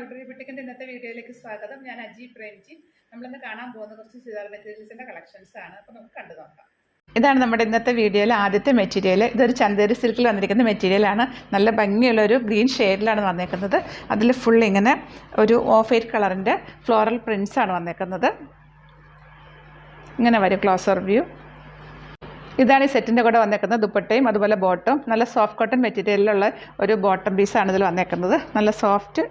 Mulberry ബുട്ടിക്കിന്റെ ഇന്നത്തെ വീഡിയോയിലേക്ക് സ്വാഗതം. ഞാൻ അജി പ്രേംജി. നമ്മളിന്ന് കാണാൻ പോകുന്ന കുറച്ച് ചുരിദാർ മെറ്റീരിയൽസിന്റെ കളക്ഷൻസ് ആണ്. അപ്പോൾ നമുക്ക് കണ്ടു നോക്കാം. ഇതാണ് നമ്മുടെ ഇന്നത്തെ വീഡിയോയിലെ ആദ്യത്തെ മെറ്റീരിയൽ. ഇതൊരു ചന്തേരി സിൽക്കിൽ വന്നിരിക്കുന്ന മെറ്റീരിയലാണ്. നല്ല ഭംഗിയുള്ളൊരു ഗ്രീൻ ഷെയ്ഡിലാണ് വന്നേക്കുന്നത്. അതിൽ ഫുൾ ഇങ്ങനെ ഒരു ഓഫ് വൈറ്റ് കളറിൻ്റെ ഫ്ലോറൽ പ്രിൻസ് ആണ് വന്നേക്കുന്നത്. ഇങ്ങനെ വരും ക്ലോസർ വ്യൂ. ഇതാണ് ഈ സെറ്റിൻ്റെ കൂടെ വന്നേക്കുന്നത്. ദുപ്പട്ടയും അതുപോലെ ബോട്ടം നല്ല സോഫ്റ്റ് കോട്ടൺ മെറ്റീരിയലിലുള്ള ഒരു ബോട്ടം പീസാണ് ഇതിൽ വന്നേക്കുന്നത്. നല്ല സോഫ്റ്റ്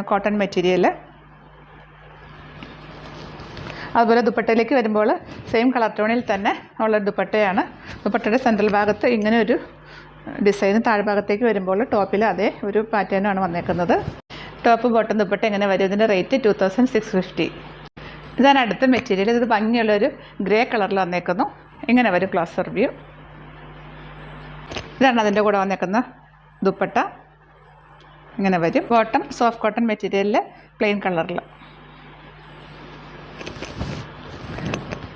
കോട്ടൺ മെറ്റീരിയൽ. അതുപോലെ ദുപ്പട്ടയിലേക്ക് വരുമ്പോൾ സെയിം കളർ ടോണിൽ തന്നെ ഉള്ള ദുപ്പട്ടയാണ്. ദുപ്പട്ടയുടെ സെൻട്രൽ ഭാഗത്ത് ഇങ്ങനെ ഒരു ഡിസൈൻ, താഴ്ഭാഗത്തേക്ക് വരുമ്പോൾ ടോപ്പിൽ അതേ ഒരു പാറ്റേണാണ് വന്നേക്കുന്നത്. ടോപ്പ് ബോട്ടം ദുപ്പട്ട ഇങ്ങനെ വരും. ഇതിൻ്റെ റേറ്റ് 2650. ഇതാണ് അടുത്ത മെറ്റീരിയൽ. ഇത് ഭംഗിയുള്ളൊരു ഗ്രേ കളറിൽ വന്നേക്കുന്നു. ഇങ്ങനെ വരും ക്ലോസർ വ്യൂ. ഇതാണ് അതിൻ്റെ കൂടെ വന്നേക്കുന്ന ദുപ്പട്ട. ഇങ്ങനെ വരും. ബോട്ടം സോഫ്റ്റ് കോട്ടൺ മെറ്റീരിയലിൽ പ്ലെയിൻ കളറിൽ.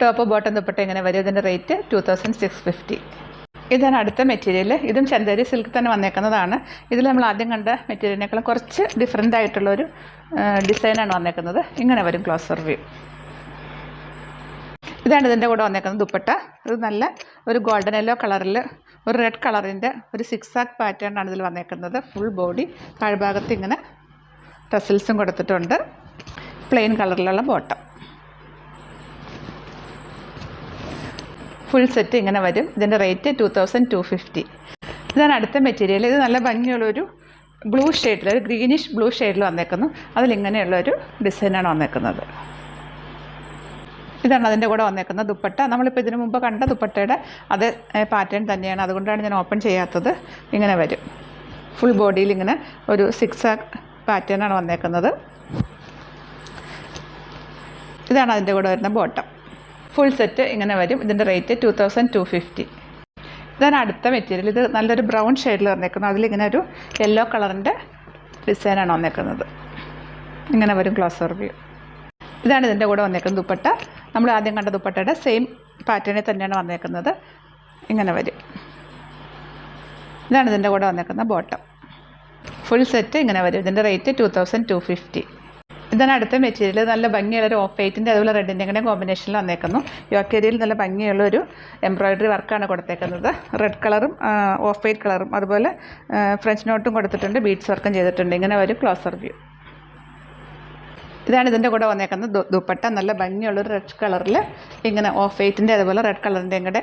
ടോപ്പ് ബോട്ടം ദുപ്പട്ട ഇങ്ങനെ വരും. ഇതിൻ്റെ റേറ്റ് 2650. ഇതാണ് അടുത്ത മെറ്റീരിയൽ. ഇതും ചന്തേരി സിൽക്ക് തന്നെ വന്നേക്കുന്നതാണ്. ഇതിൽ നമ്മൾ ആദ്യം കണ്ട മെറ്റീരിയലിനേക്കാളും കുറച്ച് ഡിഫറെൻ്റ് ആയിട്ടുള്ളൊരു ഡിസൈനാണ് വന്നേക്കുന്നത്. ഇങ്ങനെ വരും ക്ലോസർ വ്യൂ. ഇതാണ് ഇതിൻ്റെ കൂടെ വന്നേക്കുന്നത് ദുപ്പട്ട. ഇത് നല്ല ഒരു ഗോൾഡൻ യെല്ലോ കളറിൽ ഒരു റെഡ് കളറിൻ്റെ ഒരു സിക്സാക്ക് പാറ്റേൺ ആണ് ഇതിൽ വന്നേക്കുന്നത്. ഫുൾ ബോഡി, താഴ്ഭാഗത്ത് ഇങ്ങനെ ടസിൽസും കൊടുത്തിട്ടുണ്ട്. പ്ലെയിൻ കളറിലുള്ള ബോട്ടം. ഫുൾ സെറ്റ് ഇങ്ങനെ വരും. ഇതിൻ്റെ റേറ്റ് 2250. ഇതാണ് അടുത്ത മെറ്റീരിയൽ. ഇത് നല്ല ഭംഗിയുള്ളൊരു ബ്ലൂ ഷെയ്ഡിൽ, ഒരു ഗ്രീനിഷ് ബ്ലൂ ഷെയ്ഡിൽ വന്നേക്കുന്നു. അതിലിങ്ങനെയുള്ളൊരു ഡിസൈനാണ് വന്നേക്കുന്നത്. ഇതാണ് അതിൻ്റെ കൂടെ വന്നേക്കുന്ന ദുപ്പട്ട. നമ്മളിപ്പോൾ ഇതിനു മുമ്പ് കണ്ട ദുപ്പട്ടയുടെ അതേ പാറ്റേൺ തന്നെയാണ്. അതുകൊണ്ടാണ് ഞാൻ ഓപ്പൺ ചെയ്യാത്തത്. ഇങ്ങനെ വരും. ഫുൾ ബോഡിയിൽ ഇങ്ങനെ ഒരു സിക്സാക്ക് പാറ്റേണാണ് വന്നേക്കുന്നത്. ഇതാണ് അതിൻ്റെ കൂടെ വരുന്ന ബോട്ടം. ഫുൾ സെറ്റ് ഇങ്ങനെ വരും. ഇതിൻ്റെ റേറ്റ് 2250. ഇതാണ് അടുത്ത മെറ്റീരിയൽ. ഇത് നല്ലൊരു ബ്രൗൺ ഷെയ്ഡിൽ വന്നേക്കുന്നത്. അതിലിങ്ങനെ ഒരു യെല്ലോ കളറിൻ്റെ ഡിസൈനാണ് വന്നേക്കുന്നത്. ഇങ്ങനെ വരും ക്ലോസർ വ്യൂ. ഇതാണ് ഇതിൻ്റെ കൂടെ വന്നേക്കുന്നത് ദുപ്പട്ട. നമ്മൾ ആദ്യം കണ്ട ദുപ്പട്ടയുടെ സെയിം പാറ്റേണിൽ തന്നെയാണ് വന്നേക്കുന്നത്. ഇങ്ങനെ വരും. ഇതാണ് ഇതിൻ്റെ കൂടെ വന്നേക്കുന്ന ബോട്ടം. ഫുൾ സെറ്റ് ഇങ്ങനെ വരും. ഇതിൻ്റെ റേറ്റ് 2250. ഇതാണ് അടുത്ത മെറ്റീരിയൽ. നല്ല ഭംഗിയുള്ളൊരു ഓഫ് വൈറ്റിൻ്റെ അതുപോലെ റെഡിൻ്റെ കൂടെ കോമ്പിനേഷനിൽ വന്നേക്കുന്നു. യോക്കേരിയിൽ നല്ല ഭംഗിയുള്ളൊരു എംബ്രോയിഡറി വർക്കാണ് കൊടുത്തേക്കുന്നത്. റെഡ് കളറും ഓഫ് വൈറ്റ് കളറും അതുപോലെ ഫ്രഞ്ച് നോട്ടും കൊടുത്തിട്ടുണ്ട്. ബീഡ്സ് വർക്കും ചെയ്തിട്ടുണ്ട്. ഇങ്ങനെ വരും ക്ലോസർ വ്യൂ. ഇതാണ് ഇതിൻ്റെ കൂടെ വന്നേക്കുന്നത് ദുപ്പട്ട. നല്ല ഭംഗിയുള്ളൊരു റെഡ് കളറിൽ ഇങ്ങനെ ഓഫ് വൈറ്റിൻ്റെ അതുപോലെ റെഡ് കളറിൻ്റെ കൂടെ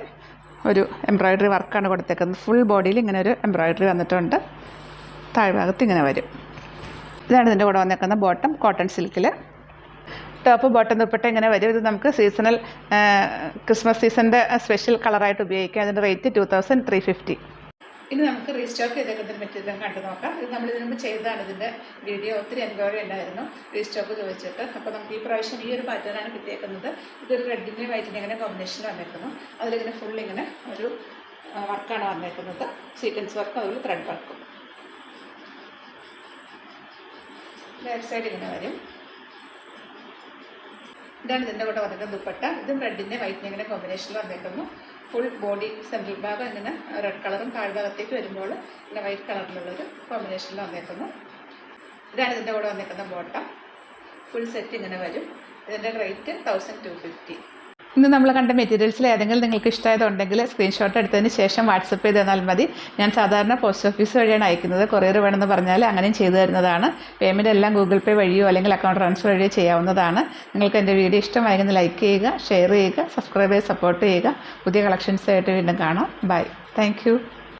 ഒരു എംബ്രോയിഡറി വർക്കാണ് കൊടുത്തേക്കുന്നത്. ഫുൾ ബോഡിയിൽ ഇങ്ങനെ ഒരു എംബ്രോയിഡറി വന്നിട്ടുണ്ട്. താഴ്ഭാഗത്ത് ഇങ്ങനെ വരും. ഇതാണ് ഇതിൻ്റെ കൂടെ വന്നേക്കുന്ന ബോട്ടം കോട്ടൺ സിൽക്കിൽ. ടോപ്പ് ബോട്ടം ദുപ്പട്ട ഇങ്ങനെ വരും. ഇത് നമുക്ക് സീസണൽ ക്രിസ്മസ് സീസണിൻ്റെ സ്പെഷ്യൽ കളറായിട്ട് ഉപയോഗിക്കാം. അതിൻ്റെ റേറ്റ് 2350. ഇനി നമുക്ക് റീസ്റ്റോക്ക് ചെയ്തേക്കുന്ന മെറ്റീരിയൽ കണ്ടു നോക്കാം. ഇത് നമ്മൾ ഇതിനു മുമ്പ് ചെയ്തതാണ്. ഇതിൻ്റെ വീഡിയോ ഒത്തിരി എൻക്വയറി ഉണ്ടായിരുന്നു റീസ്റ്റോക്ക് ചോദിച്ചിട്ട്. അപ്പോൾ നമുക്ക് ഈ പ്രാവശ്യം ഈ ഒരു പാറ്റേണാണ് കിട്ടിയേക്കുന്നത്. ഇതൊരു റെഡിൻ്റെ വൈറ്റിൻ്റെ ഇങ്ങനെ കോമ്പിനേഷൻ വന്നേക്കുന്നു. അതിലിങ്ങനെ ഫുൾ ഇങ്ങനെ ഒരു വർക്കാണ് വന്നേക്കുന്നത്. സീക്വൻസ് വർക്കും അതുപോലെ ത്രെഡ് വർക്കും. ബാക്ക് സൈഡ് ഇങ്ങനെ വരും. ഇതാണ് ഇതിൻ്റെ കൂടെ വന്നിട്ട് ദുപ്പട്ട. ഇതും റെഡിൻ്റെ വൈറ്റിൻ്റെ ഇങ്ങനെ കോമ്പിനേഷനിൽ വന്നേക്കുന്നു. ഫുൾ ബോഡി സെൻട്രൽ ഭാഗം ഇങ്ങനെ റെഡ് കളറും താഴ്ഭാഗത്തേക്ക് വരുമ്പോൾ ഇങ്ങനെ വൈറ്റ് കളറിലുള്ളൊരു കോമ്പിനേഷനിൽ വന്നേക്കുന്നു. ഇതാണ് ഇതിൻ്റെ കൂടെ വന്നേക്കുന്ന ബോട്ടം. ഫുൾ സെറ്റ് ഇങ്ങനെ വരും. ഇതിൻ്റെ റേറ്റ് 1250. ഇന്ന് നമ്മൾ കണ്ട മെറ്റീരിയൽസിൽ ഏതെങ്കിലും നിങ്ങൾക്ക് ഇഷ്ടമായതുണ്ടെങ്കിൽ സ്ക്രീൻഷോട്ട് എടുത്തതിന് ശേഷം വാട്സപ്പ് ചെയ്ത് തന്നാൽ മതി. ഞാൻ സാധാരണ പോസ്റ്റ് ഓഫീസ് വഴിയാണ് അയക്കുന്നത്. കൊറിയർ വേണമെന്ന് പറഞ്ഞാൽ അങ്ങനെയും ചെയ്തു തരുന്നതാണ്. പേയ്മെൻറ്റ് എല്ലാം ഗൂഗിൾ പേ വഴിയോ അല്ലെങ്കിൽ അക്കൗണ്ട് ട്രാൻസ്ഫർ വഴിയോ ചെയ്യാവുന്നതാണ്. നിങ്ങൾക്ക് എൻ്റെ വീഡിയോ ഇഷ്ടമായെങ്കിൽ ലൈക്ക് ചെയ്യുക, ഷെയർ ചെയ്യുക, സബ്സ്ക്രൈബ് ചെയ്ത് സപ്പോർട്ട് ചെയ്യുക. പുതിയ കളക്ഷൻസായിട്ട് വീണ്ടും കാണാം. ബൈ. Thank you.